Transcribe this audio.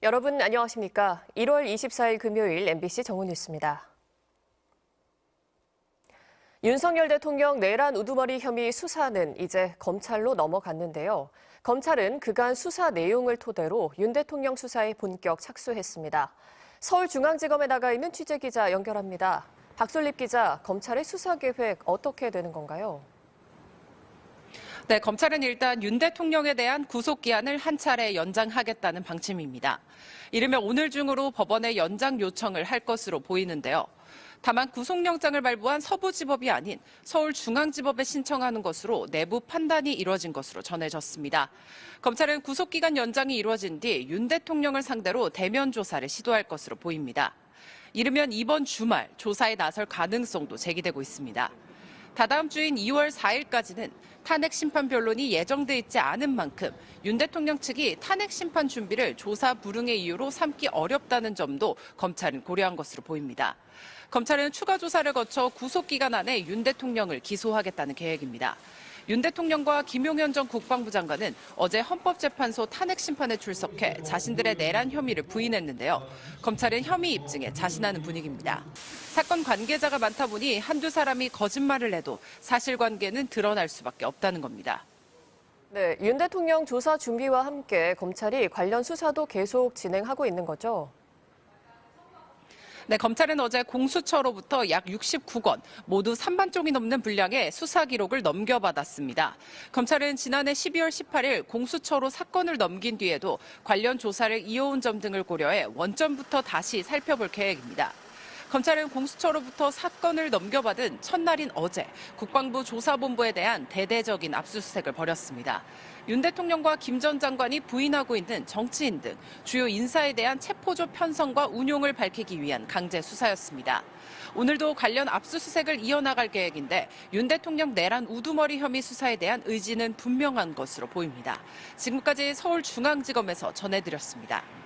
여러분 안녕하십니까? 1월 24일 금요일 MBC 정오뉴스입니다. 윤석열 대통령 내란 우두머리 혐의 수사는 이제 검찰로 넘어갔는데요. 검찰은 그간 수사 내용을 토대로 윤 대통령 수사에 본격 착수했습니다. 서울중앙지검에 나가 있는 취재기자 연결합니다. 박솔립 기자, 검찰의 수사 계획 어떻게 되는 건가요? 네, 검찰은 일단 윤 대통령에 대한 구속기한을 한 차례 연장하겠다는 방침입니다. 이르면 오늘 중으로 법원에 연장 요청을 할 것으로 보이는데요. 다만 구속영장을 발부한 서부지법이 아닌 서울중앙지법에 신청하는 것으로 내부 판단이 이뤄진 것으로 전해졌습니다. 검찰은 구속기간 연장이 이루어진 뒤 윤 대통령을 상대로 대면 조사를 시도할 것으로 보입니다. 이르면 이번 주말 조사에 나설 가능성도 제기되고 있습니다. 다다음 주인 2월 4일까지는 탄핵 심판 변론이 예정돼 있지 않은 만큼 윤 대통령 측이 탄핵 심판 준비를 조사 불응의 이유로 삼기 어렵다는 점도 검찰은 고려한 것으로 보입니다. 검찰은 추가 조사를 거쳐 구속기간 안에 윤 대통령을 기소하겠다는 계획입니다. 윤 대통령과 김용현 전 국방부 장관은 어제 헌법재판소 탄핵 심판에 출석해 자신들의 내란 혐의를 부인했는데요. 검찰은 혐의 입증에 자신하는 분위기입니다. 사건 관계자가 많다 보니 한두 사람이 거짓말을 해도 사실관계는 드러날 수밖에 없다는 겁니다. 네, 윤 대통령 조사 준비와 함께 검찰이 관련 수사도 계속 진행하고 있는 거죠? 네, 검찰은 어제 공수처로부터 약 69건, 모두 3만 쪽이 넘는 분량의 수사 기록을 넘겨받았습니다. 검찰은 지난해 12월 18일 공수처로 사건을 넘긴 뒤에도 관련 조사를 이어온 점 등을 고려해 원점부터 다시 살펴볼 계획입니다. 검찰은 공수처로부터 사건을 넘겨받은 첫날인 어제 국방부 조사본부에 대한 대대적인 압수수색을 벌였습니다. 윤 대통령과 김 전 장관이 부인하고 있는 정치인 등 주요 인사에 대한 체포조 편성과 운용을 밝히기 위한 강제 수사였습니다. 오늘도 관련 압수수색을 이어나갈 계획인데 윤 대통령 내란 우두머리 혐의 수사에 대한 의지는 분명한 것으로 보입니다. 지금까지 서울중앙지검에서 전해드렸습니다.